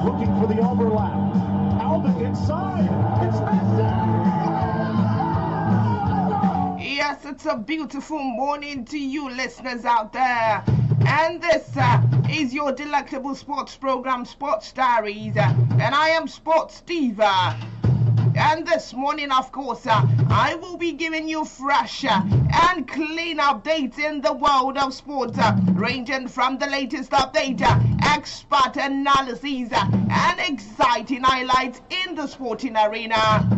looking for the overlap. Alvin inside. It's Yes, it's a beautiful morning to you listeners out there. And this is your delectable sports program, Sports Diaries. And I am Sports Steve. And this morning, of course, I will be giving you fresh and clean updates in the world of sports, ranging from the latest update, expert analyses, and exciting highlights in the sporting arena.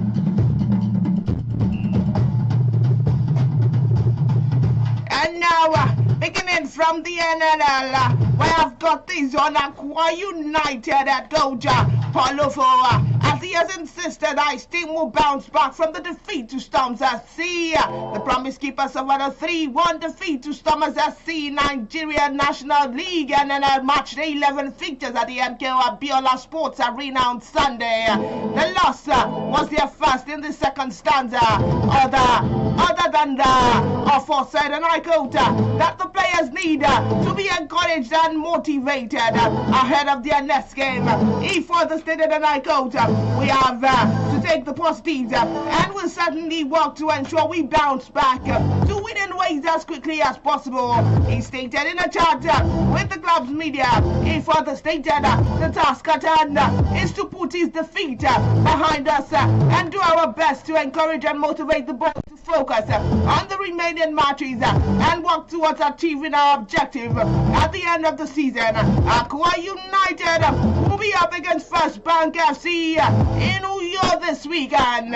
And now, beginning from the NNL, where I've got this on Aqua United coach Paulo Foa, as he has insisted his team will bounce back from the defeat to Stormers SC. The promise keepers suffered a 3-1 defeat to Stormers SC Nigeria National League NNL match day 11 fixtures at the MKO Abiola Sports Arena on Sunday. The loss was their first in the second stanza. Other than the aforesaid, and I quote, that the players need to be encouraged and motivated ahead of their next game. He further stated, and I quote, we have to take the positives and will certainly work to ensure we bounce back to winning ways as quickly as possible. He stated in a chat with the club's media. He further stated the task at hand is to put his defeat behind us and do our best to encourage and motivate the boys to focus on the remaining matches and work towards achieving our objective at the end of the season. Aqua United will be up against First Bank FC in New York this weekend.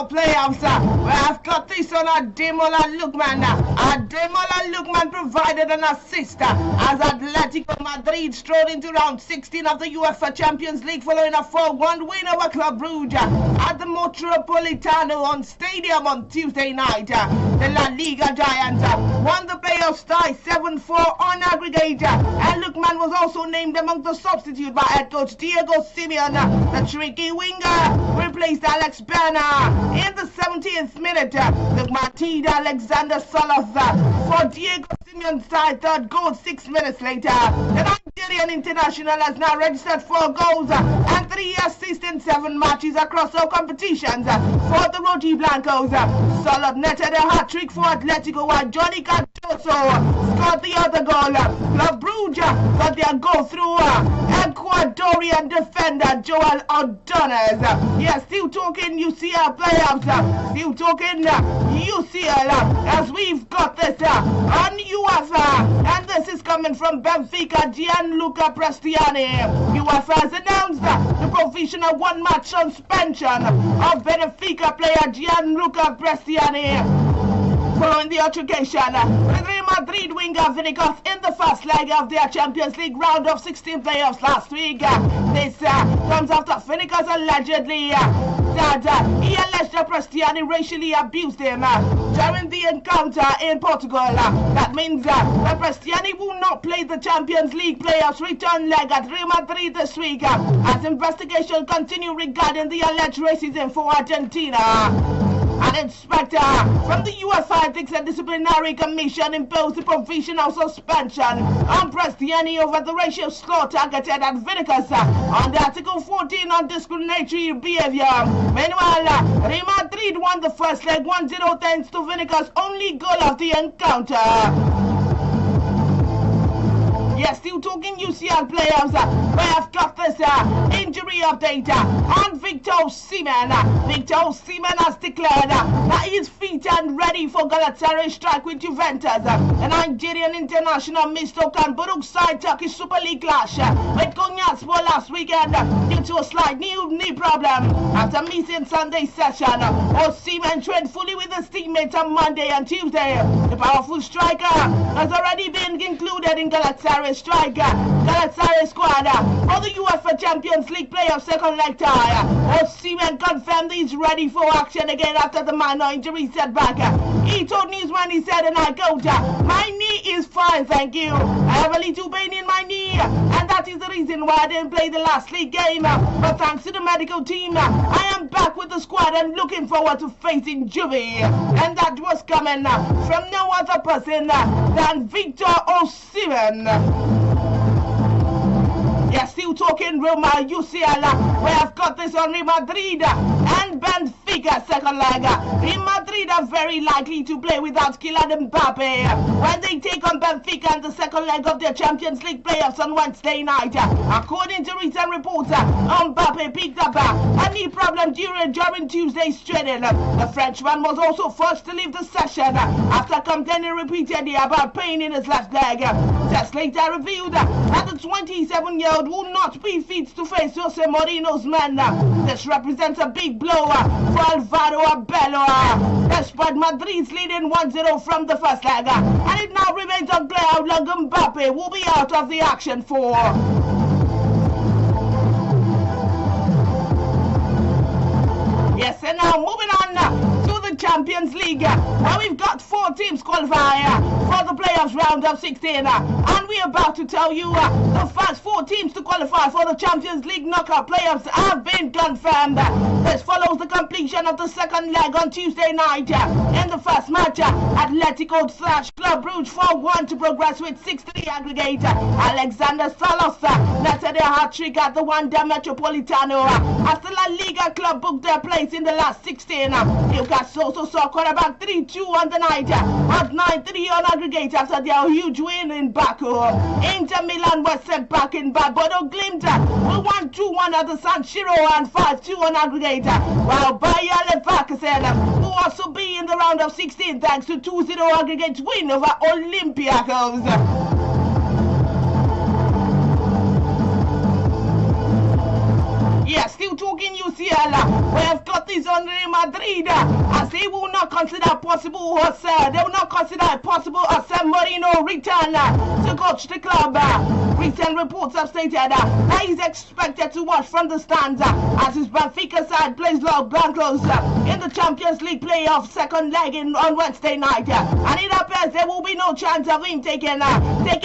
Playoffs, where I've got this on Ademola Lookman. Ademola Lookman provided an assist as Atletico Madrid strode into round 16 of the UEFA Champions League following a 4-1 win over Club Brugge at the Metropolitano on Stadium on Tuesday night. The La Liga Giants won the playoffs tie 7-4 on aggregate, and Lookman was also named among the substitute by head coach Diego Simeone. The tricky winger replaced Alex Banner in the 17th minute. Lookman teed Alexander Soloth for Diego Simeone's side third goal 6 minutes later. The Nigerian international has now registered 4 goals and 3 assists in 7 matches across all competitions for the Roti Blancos. Soloth netted a hat-trick for Atletico while Johnny Cardoso scored the other goal. Club Brugge got their goal through Ecuadorian defender Joel Ordonez. Yes, still talking UCL playoffs, still talking UCL, as we've got this on UEFA, and this is coming from Benfica. Gianluca Prestiani. UEFA has announced the provisional 1-match suspension of Benfica player Gianluca Prestiani following the altercation with Real Madrid winger Vinicius in the first leg of their Champions League round of 16 playoffs last week. This comes after Vinicius allegedly he alleged that Prestiani racially abused him during the encounter in Portugal. That means that Prestiani will not play the Champions League playoffs return leg at Real Madrid this week as investigations continue regarding the alleged racism for Argentina. An inspector from the UEFA Ethics and Disciplinary Commission imposed a provisional suspension on Prestiani over the racial slur targeted at Vinicius under Article 14 on discriminatory behavior. Meanwhile, Real Madrid won the first leg 1-0 thanks to Vinicius' only goal of the encounter. Yes, still talking UCL players. We have got this injury update on Victor Osimhen. Victor Osimhen has declared that he is fit and ready for Galatasaray strike with Juventus. The Nigerian international missed Okan side Turkish Super League clash with Konyaspor last weekend due to a slight knee problem. After missing Sunday's session, Osimhen trained fully with his teammates on Monday and Tuesday. The powerful striker has already been included in Galatasaray striker Galatasaray squad for the UEFA Champions League playoff second leg tie. Osimhen confirmed he's ready for action again after the minor injury setback. He told Newsman, he said, and I quote, "My knee is fine, thank you. I have a little pain in my knee, and that is the reason why I didn't play the last league game. But thanks to the medical team, I am back with the squad and looking forward to facing Juve." And that was coming from no other person than Victor Osimhen. Yes, still talking Roma UCL. We have got this on Real Madrid and Benfica second leg. Real Madrid are very likely to play without Kylian Mbappe when they take on Benfica in the second leg of their Champions League playoffs on Wednesday night. According to recent reports, Mbappe picked up a knee problem during Tuesday's training. The Frenchman was also forced to leave the session after complaining repeatedly about pain in his left leg. Tests later revealed that the 27-year-old will not be fit to face Jose Mourinho's men. This represents a big blow for Alvaro Arbeloa. Despite Madrid's leading 1-0 from the first leg, and it now remains unclear how long Mbappe will be out of the action for. Yes, and now moving on to the Champions League, where we've got 4 teams qualify for the playoffs round of 16, and we're about to tell you the first 4 teams to qualify for the Champions League knockout playoffs have been confirmed. This follows the completion of the second leg on Tuesday night. In the first match, Atletico / Club Brugge 4-1 to progress with 6-3 aggregate. Alexander Salas netted a hat-trick at the Wanda Metropolitano as the La Liga club booked their place in the last 16. Newcastle also saw quarterback 3-2 on the night, but 9-3 on aggregate after their huge win in Baku. Inter Milan was sent back in by Bodo Glimt, who won 2-1 at the San Siro and 5-2 on aggregate, while Bayer Leverkusen will also be in the round of 16 thanks to 2-0 aggregate win over Olympiacos. Yes, still talking UCL. We have got this on Real Madrid as they will not consider it possible Jose Mourinho return to coach the club. Recent reports have stated that he's expected to watch from the stands as his Benfica side plays Los Blancos in the Champions League playoff second leg on Wednesday night. And it appears there will be no chance of him taking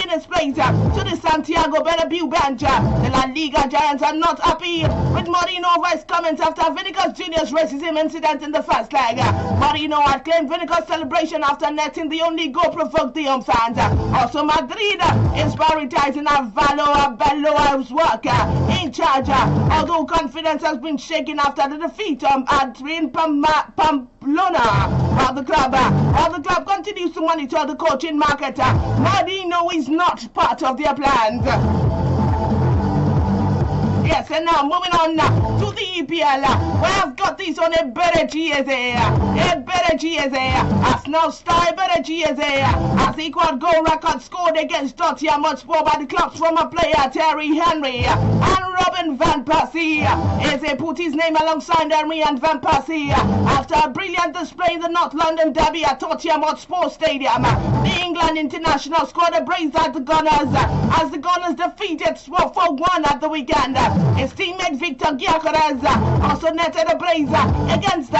his place to the Santiago Bernabeu bench. The La Liga Giants are not happy with Mourinho over his comments after Vinicius Jr.'s racism incident in the first leg. Mourinho had claimed Vinicius' celebration after netting the only goal provoked the home fans. Also, Madrid is prioritizing Alvaro Arbeloa's work in charge, although confidence has been shaken after the defeat at Pamplona. While the club continues to monitor the coaching market, Mourinho is not part of their plans. Yes, and now moving on to the EPL, we have got this on Eberechi as now star Eberechi as equal goal record scored against Tottenham Hotspur by the club's former player Thierry Henry and Robin van Persie. Eze put his name alongside Henry and van Persie after a brilliant display in the North London derby at Tottenham Hotspur Stadium. The England international scored a brace at the Gunners as the Gunners defeated Spurs 4-1 at the weekend. His teammate Victor Gyökeres also netted a brace against the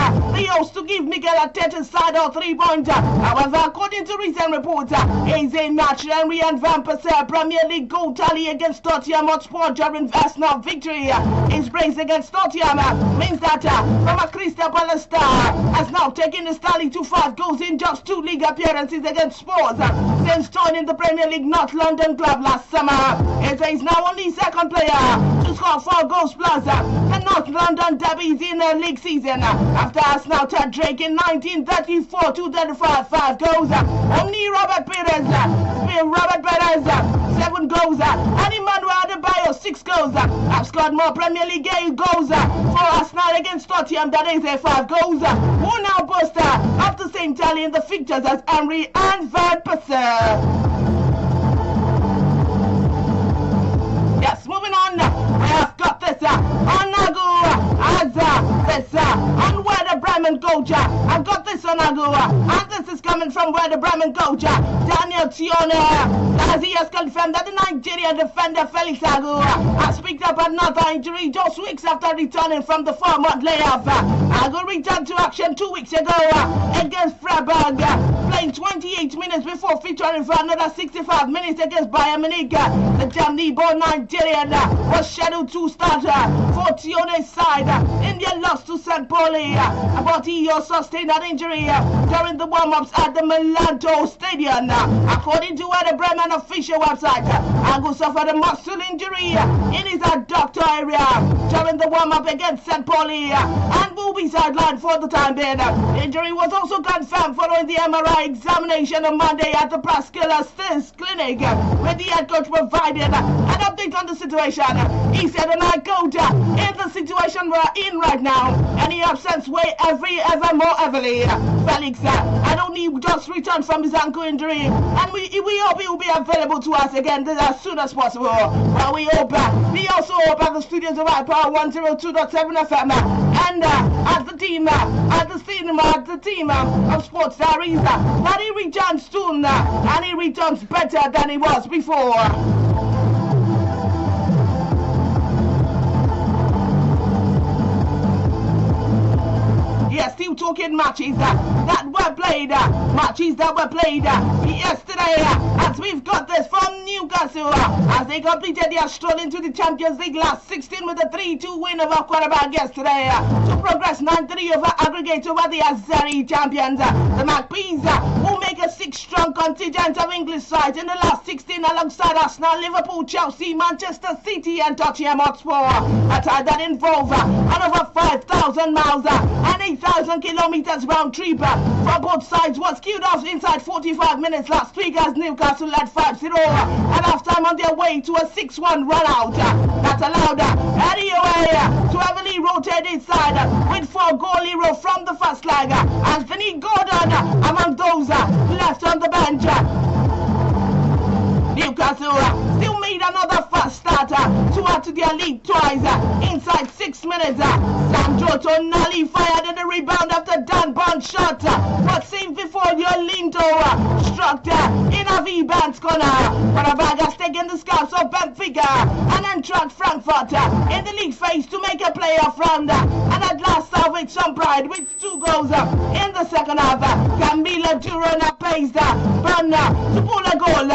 hosts to give Miguel Arteta's side a 3-pointer. However, according to recent reports, Eze matched Henry and Van Persie Premier League goal tally against Tottenham Hotspur during Arsenal 2-1 victory. His brace against Tottenham means that from a Crystal Palace star has now taken his tally to 5 goals in just 2 league appearances against Spurs since joining the Premier League North London club last summer. He is now only second player to score 4 goals plus the North London derbies in a league season after Arsenal Ted Drake in 1934 to 5 goals. Only Robert Perez 7 goals and Inioluwa Adekoya 6 goals have scored more Premier League goals for Arsenal against Tottenham, that is 5 goals, who now boast of the same tally in the fixtures as Henry and Van Persie. Yes, moving on, I have got this on Nagu as this on Werder Bremen coach. I've got this on Nagu, and this is coming from Werder Bremen coach Daniel Tione, as he has confirmed that the Nigerian defender Felix Agu has picked up another injury just weeks after returning from the 4-month layoff. Agu returned to action 2 weeks ago against Freiburg, playing 28 minutes before featuring for another 65 minutes against Bayern Munich. The Germany-born Nigerian was scheduled to start for Tione's side in their loss to St. Pauli, but he also sustained an injury during the warm-ups at the Milanto Stadium. According to the Bremen official website, Agu suffered a muscle injury in his adductor area during the warm-up against St. Pauli and will be sidelined for the time being. The injury was also confirmed following the MRI examination on Monday at the Praskilla Clinic, where the head coach provided an update on the situation. He said, and I quote, in the situation we're in right now, any absence weigh ever more heavily. Felix had only just returned from his ankle injury, and we hope he will be available to us again as soon as possible. Well, we also hope at the studios of iPower 102.7 FM and at the team of Sports Diaries that he returns soon and he returns better than he was before. Yes, still talking matches that were played yesterday, as we've got this from Newcastle, as they completed their stroll into the Champions League last 16 with a 3-2 win over Quarterback yesterday to progress 9-3 over aggregate over the Azeri champions. The Magpies will make a 6-strong contingent of English sides in the last 16 alongside Arsenal, Liverpool, Chelsea, Manchester City and Tottenham Hotspur, a tie that involves over 5,000 miles and 8,000 kilometers round trip for both sides was queued off inside 45 minutes last week as Newcastle led 5-0 at halftime on their way to a 6-1 run-out that allowed Eddie Howe to heavily rotate inside with 4-goal hero from the first leg. Anthony Gordon among those left on the bench. Newcastle still made another fast start to add to their lead twice inside 6 minutes. Sandro Tonali fired in the rebound after Dan Bond shot, but saved before Yolinto struck in a V-Band's corner. Quarterback has taken the scalps of Benfica and entered Frankfurt in the league phase to make a playoff round and at last salvage some pride with 2 goals in the second half. Camila Durona paced Burn to pull a goal.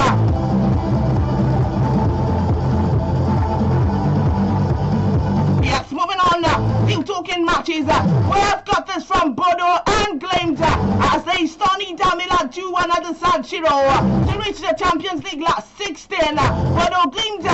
Yes, moving on, still talking matches. We have got this from Bodo and Glamed as they stun Inter Milan 2-1 at the San Siro to reach the Champions League last 16. Bodo Glamed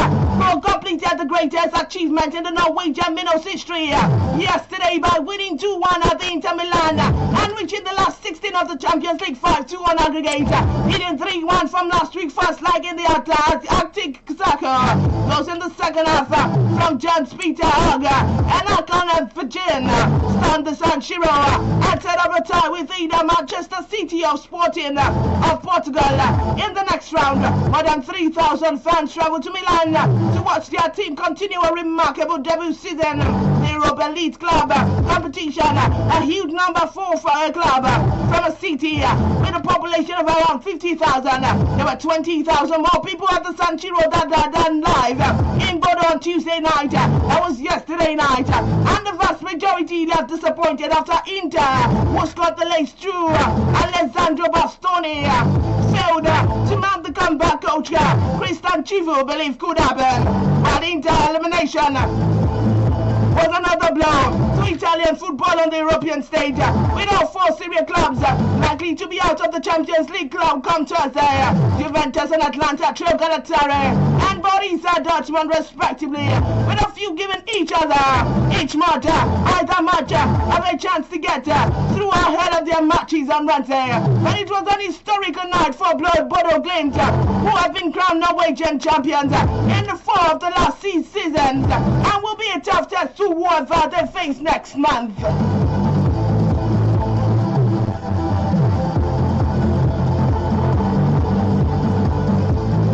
completed the greatest achievement in the Norwegian Minnows history yesterday by winning 2-1 at the Inter Milan and reaching the last 16 of the Champions League 5-2 on aggregate, hitting 3-1 from last week's first leg in the Arctic Circle. Those in the second half from Jens Peter Hug and Akan and Virgin stand the San Siro and set up a tie with either Manchester City or Sporting of Portugal in the next round. More than 3,000 fans travel to Milan to watch their team continue a remarkable debut season. The Europa Elite Club competition, a huge number 4 for a club from a city with a population of around 50,000. There were 20,000 more people at the San Siro than live in Bodo on Tuesday night. That was yesterday night, and the vast majority majority left disappointed after Inter, who scored the lace through Alessandro Bastoni, failed to mount the comeback. Coach Christian Chivu believed could happen, but Inter elimination was another blow to Italian football on the European stage, with all 4 Serie clubs likely to be out of the Champions League club come Thursday. Juventus and Atlanta, Galatasaray and Borussia Dortmund respectively, with a few giving each match either match have a chance to get through ahead of their matches on Wednesday. But it was an historical night for Bodo Glimt, who have been crowned Norwegian champions in the 4 of the last 6 seasons, and will be a tough test to whoever they face next month.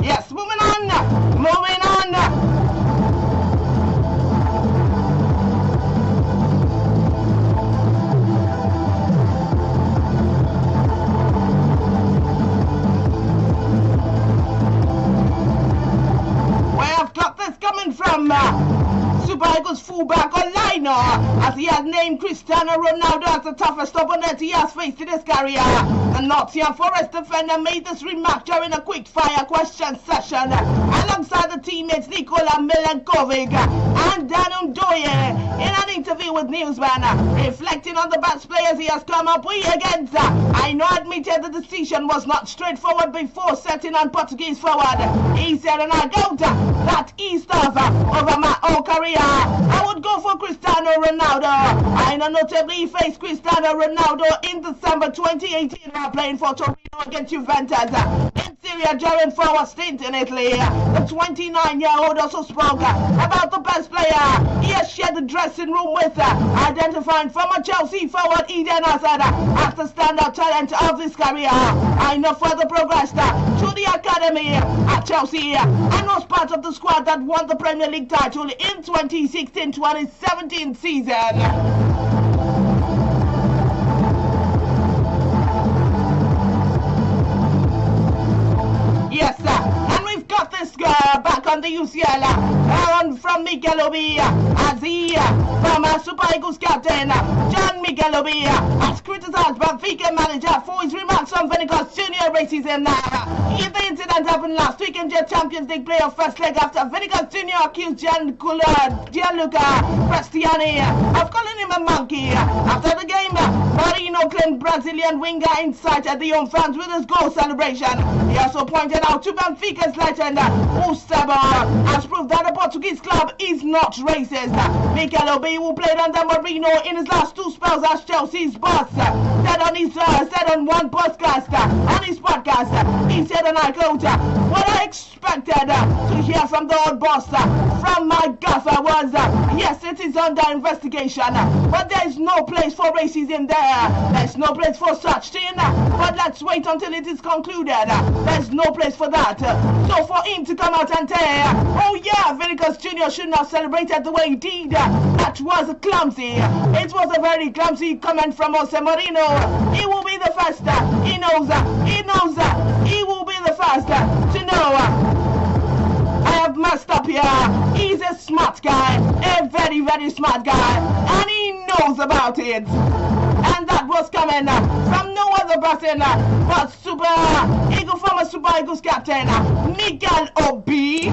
Yes, moving on. Where I've got this coming from Super Eagles fullback Olaino, as he has named Cristiano Ronaldo as the toughest opponent he has faced in his career. The Nottingham Forest defender made this remark during a quick-fire question session alongside the teammates Nikola Milenkovic and Dan Undoye in an interview with Newsman, reflecting on the best players he has come up with against. Aino admitted the decision was not straightforward before setting on Portuguese forward. He said, and I go that East over my whole career, I would go for Cristiano Ronaldo. Aino notably faced Cristiano Ronaldo in December 2018 while playing for Torino against Juventus in Syria during for a stint in Italy. The 29-year-old also spoke about the best player he has shared the dressing room with, identifying former Chelsea forward Eden Hazard as the standout talent of his career. Aino further progressed to the academy at Chelsea and was part of the squad that won the Premier League title in 2016-2017 season. Yes, and we've got this back on the UCL from Miguel Obi, as he, former Super Eagles captain John Miguel Obi, has criticized Benfica manager for his remarks on Vinicius Junior racism. The incident happened last week in the Champions League playoff first leg after Vinicius Junior accused Gianluca Prestiani of calling him a monkey. After the game, Marino claimed Brazilian winger incited the home fans with his goal celebration. He also pointed out to Benfica's legend, Gustavo, has proved that the Portuguese club is not racist. Mikel Obi, who played under Marino in his last 2 spells as Chelsea's boss, said on one podcast, he said, and I quote, what I expected to hear from the old boss from my gaffer was, yes, it is under investigation, but there is no place for racism there. There's no place for such thing, but let's wait until it is concluded. There's no place for that. So for him to come out and say, oh yeah, Vinicius Junior should not celebrate it the way he did, that was clumsy. It was a very clumsy comment from Jose Mourinho. He will be the first. He knows. He will be the first to know. I have messed up here. He's a smart guy, a very, very smart guy, and he knows about it. And that was coming from no other person but former Super Eagles captain Miguel Obi.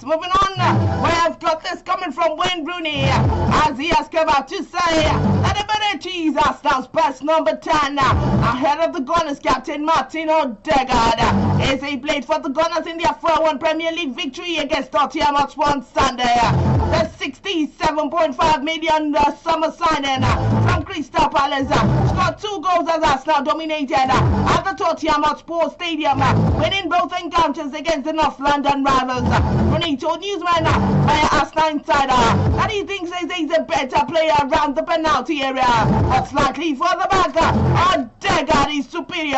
Moving on, where I've got this coming from Wayne Rooney, as he has come out to say that the Berettis are Arsenal's best number 10 ahead of the Gunners captain Martin Odegaard, as he played for the Gunners in their 4-1 Premier League victory against Tottenham Hotspur on Sunday. The 67.5 million summer signing from Crystal Palace scored 2 goals as Arsenal dominated at the Tottenham Hotspur Stadium, winning both encounters against the North London rivals. Rooney told Newsman via Arsenal Insider that he thinks he's a better better player around the penalty area, but slightly further back, Adekoya is superior.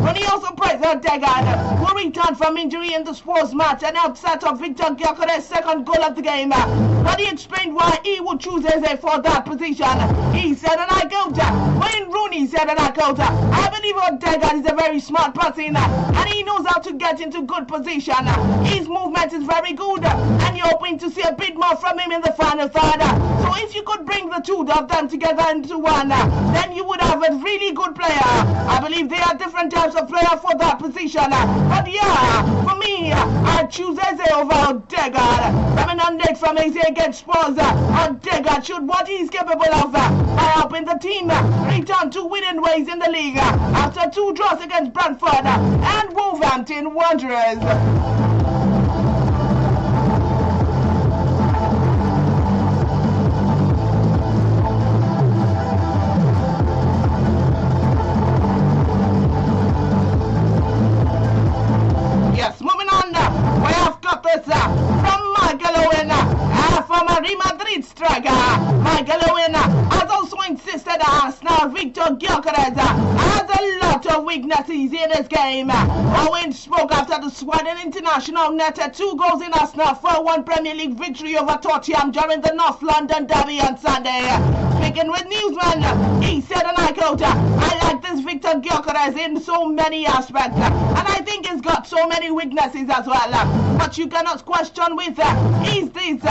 When he also praised Adekoya, who returned from injury in the sports match and upset of Victor Gyokere's second goal of the game. But he explained why he would choose Eze for that position. He said, and I quote, Wayne Rooney said, and I quote, I believe Adekoya is a very smart person and he knows how to get into good position. His movement is very good and you're hoping to see a bit more from him in the final third. So if you could bring the two of them together into one, then you would have a really good player. I believe there are different types of player for that position. But yeah, for me, I choose Eze over Adekoya. Coming on next from Eze against Spurs, Adekoya showed what he's capable of by helping the team return to winning ways in the league after 2 draws against Brentford and Wolverhampton Wanderers. Yes, moving on, we have got this from Michael Owen, former Real Madrid striker. Michael Owen has also insisted Arsenal Victor Gyokeres has a lot of weaknesses in his game. Owen spoke after the Sweden international netted 2 goals in Arsenal 4-1 Premier League victory over Tottenham during the North London derby on Sunday. Speaking with Newsman, he said, and I quote, I like this Victor Gyokeres in so many aspects, and I think he's got so many weaknesses as well. But you cannot question with is this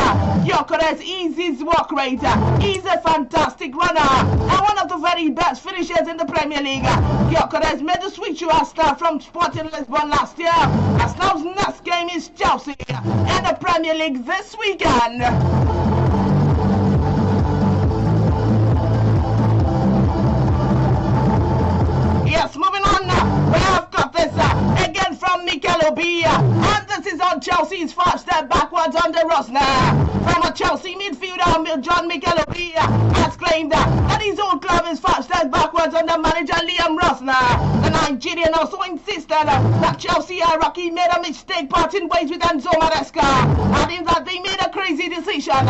Gyokeres is his work rate. He's a fantastic runner and one of the very best finishers in the Premier League. Gyokeres made the switch to Arsenal from Sporting Lisbon last year. Arsenal's next game is Chelsea in the Premier League this weekend. Yes, moving on, we have got this again from Inioluwa, and this is on Chelsea's 5 step backwards under Rosner. From a Chelsea midfielder, John Inioluwa has claimed that his old club is 5 steps backwards under manager Liam Rosner. The Nigerian also insisted that Chelsea Iraqi made a mistake parting ways with Enzo Maresca, adding that they made a crazy decision.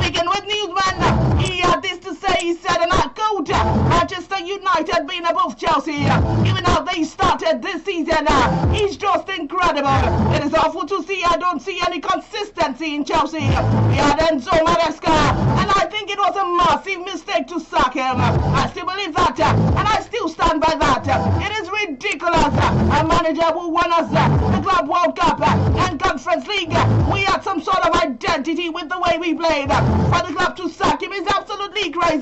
Speaking with Newsman, he had this to say, he said, and I quote, Manchester United being above Chelsea, even how they started this season, is just incredible. It is awful to see. I don't see any consistency in Chelsea. We had Enzo Maresca, and I think it was a massive mistake to sack him. I still believe that, and I still stand by that. It is ridiculous. A manager who won us the Club World Cup and Conference League, we had some sort of identity with the way we played. For the club to sack him is absolutely crazy.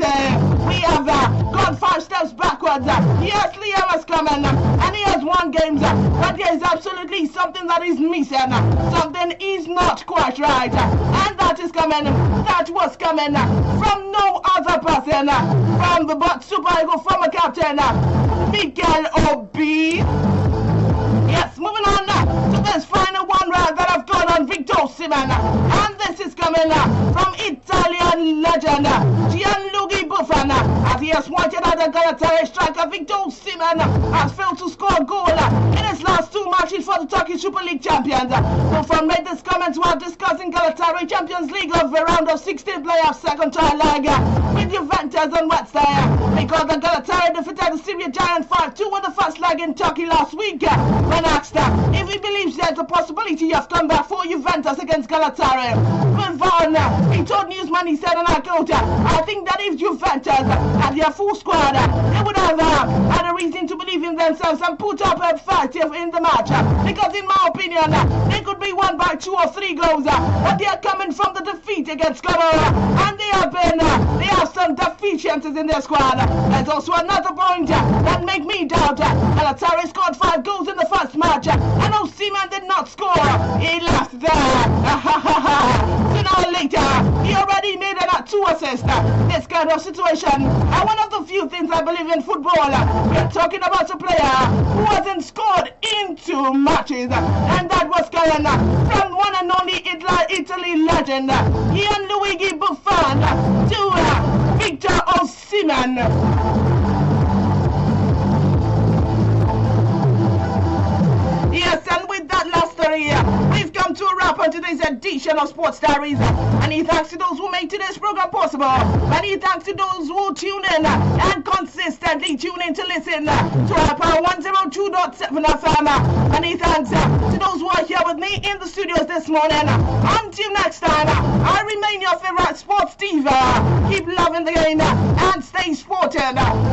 We have gone 5 steps backwards. Yes, Liam has come in, and he has won games, but there is absolutely something that is missing. Something is not quite right, and that is coming. That was coming from no other person, from the Super Eagle former captain, Miguel Obi. Yes, moving on to this final one that I've got on Victor Osimhen, and this is coming from Italian legend Gianluigi Buffon, as he has pointed out the Galatasaray striker Victor Osimhen has failed to score a goal in his last 2 matches for the Turkish Super League champions. Buffon made this comment while discussing Galatasaray Champions League of the round of 16 playoff second tier leg with Juventus on Wednesday, because the Galatasaray defeated the Syria Giant 5-2 in the first leg in Turkey last week. When asked if he believes there's a possibility of comeback for Juventus against Galatasaray, Buffon, he told Newsman, he said, and I quote, I think that if Juventus had their full squad, they would have had a reason to believe in themselves and put up a fight in the match, because in my opinion, they could be won by 2 or 3 goals, but they are coming from the defeat against Camara, and they have some deficiencies in their squad. There's also another point that make me doubt. Galatasaray scored 5 goals in the first match, and Osimhen did not score. He left there. Sooner or later, he already made 2 assists. This kind of situation, and one of the few things I believe in football, we're talking about a player who hasn't scored in 2 matches, and that was coming from one and only Italy legend Gianluigi Buffon to Victor Osimhen. Yes, and with that last story, we've come to a wrap on on today's edition of Sports Diaries. Many thanks to those who made today's program possible. Many thanks to those who tune in and consistently tune in to listen to our Power 102.7 FM. Many thanks to those who are here with me in the studios this morning. Until next time, I remain your favorite sports diva. Keep loving the game and stay sporting.